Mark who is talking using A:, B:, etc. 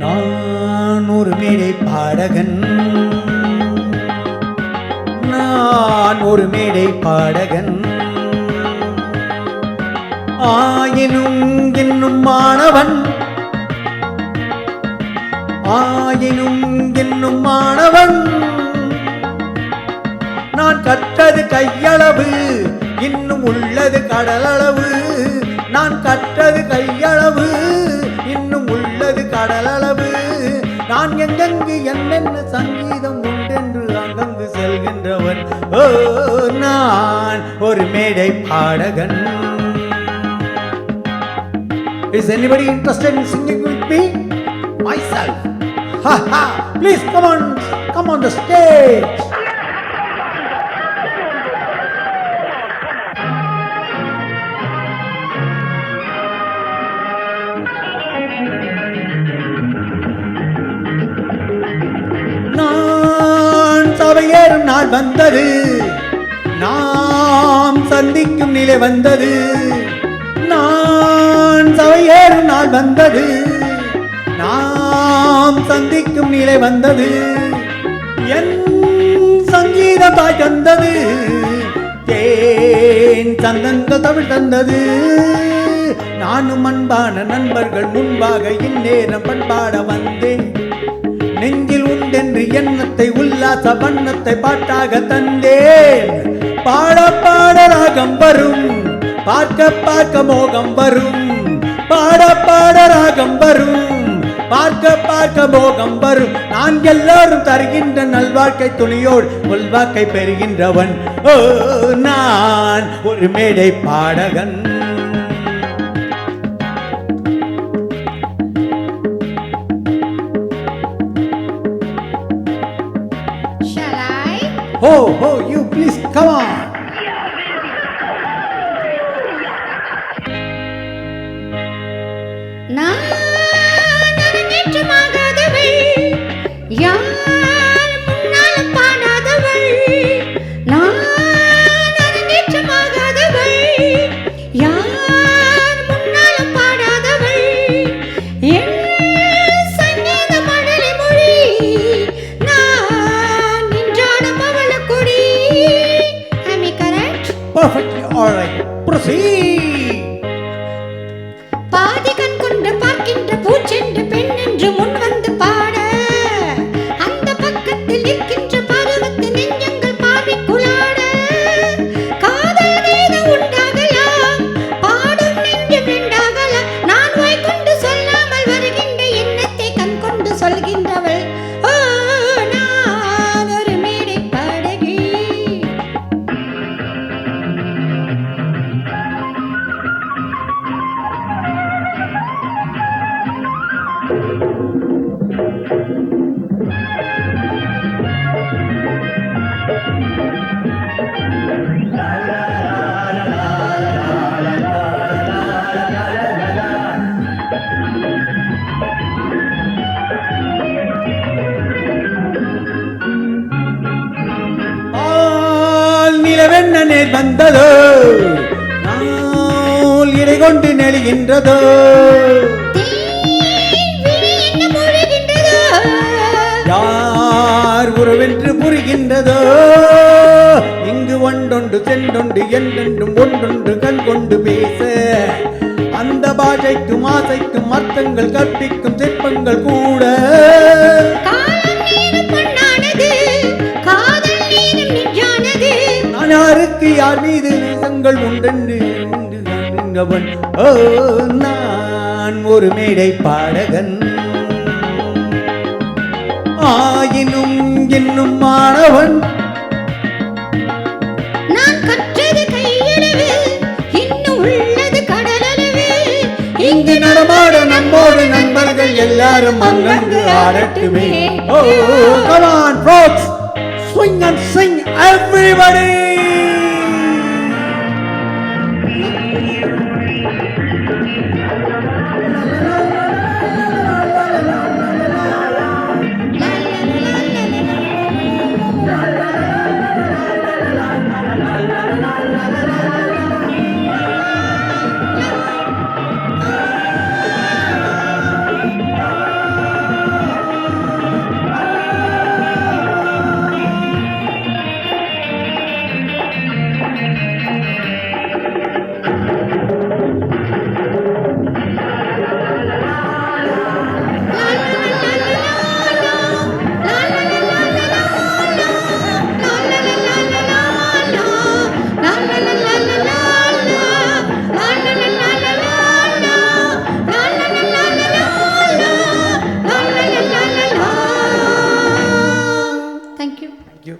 A: நான் ஒரு மேடை பாடகன், நான் ஒரு மேடை பாடகன், ஆயினும் இன்னும் மாணவன், ஆயினும் இன்னும் மாணவன். நான் கற்றது கையளவு, இன்னும் உள்ளது கடலளவு. நான் கற்றது கையளவு, இன்னும் உள்ளது கடலளவு. நான் எங்கெங்கு என்னென்ன சங்கீதம் உண்டென்று அங்கங்கு செல்கின்றவன். ஓ, நான் ஒரு மேடை பாடகன். Is anybody interested in singing with me? Myself. Ha ha! Please come on the stage. நான் சபையேறும் நாள் வந்தது, நாம் சந்திக்கும் நிலை வந்தது. நான் சபையேறும் நாள் வந்தது, நாம் சந்திக்கும் நிலை வந்தது. என் சங்கீதம் தாய் தந்தது, தேன் சந்தங்கள் தமிழ் தந்தது. நானும் அன்பான நண்பர்கள் முன்பாக இந்நேரம் பண்பாட வந்தேன். நெஞ்சில் உண்டென்று எண்ணத்தை உல்லாச வண்ணத்தை பாட்டாக தந்தேன். பாட பாட ராகம் வரும், பார்க்க பார்க்க மோகம் வரும். பாட பாட ராகம் வரும், பார்க்க பார்க்க மோகம் வரும். நான் எல்லாரும் தருகின்ற நல்வாழ்க்கை துணியோடு உள்வாக்கை பெறுகின்றவன். ஓ, நான் ஒரு மேடை பாடகன். Oh, you please come on.
B: நான் அரங்கேற்றமாகாதவள், யார் முன்னாலும் பாடாதவள். நான் அரங்கேற்றமாகாதவள், யார் முன்னாலும் பாடாதவள். என் சங்கீத மழலை மொழி, நான் நின்றாட Pavalakodi. Am I correct?
A: Perfectly all right. Proceed.
B: பாதி கண் கொண்டு பார்க்கின்ற பூச்சென்று பெண் என்று முன் வந்து பாட, அந்த பக்கத்தில் நிற்கின்ற பருவத்து நெஞ்சங்கள் பார்வைக்குள்ளாட. காதல் கீதம் உண்டாகலாம், பாடும் நெஞ்சம் ரெண்டாகலாம். நான் வாய் கொண்டு சொல்லாமல் வருகின்ற எண்ணத்தை கண் கொண்டு சொல்கின்றவள். ஓ, நான் ஒரு மேடை பாடகி.
A: நிலவென்ன நேர் வந்ததோ, நாள் இடை கொண்டு நெழுகின்றதோ. யார் உறவென்று புரிகின்றதோ. இங்கு ஒன்றொன்று சென்றொன்று என்றென்றும் ஒன்றொன்று கண் கொண்டு பேச, அந்த பாஷைக்கும் ஆசைக்கும் அர்த்தங்கள் கற்பிக்கும் சிற்பங்கள் கூட. நான் யாருக்கு யார் மீது நேசங்கள் உண்டென்று நின்றவன். ஓ, நான் ஒரு மேடை பாடகன், ஆயினும் இன்னும் மாணவன்.
B: நான் கற்றது கையளவு, இன்னும் உள்ளது கடலளவு.
A: இங்கு நடமாட நம்மோடு நண்பர்கள் எல்லாரும் அங்கங்கு ஆடட்டுமே. ஓ, come on folks, swing and sing everybody. Thank you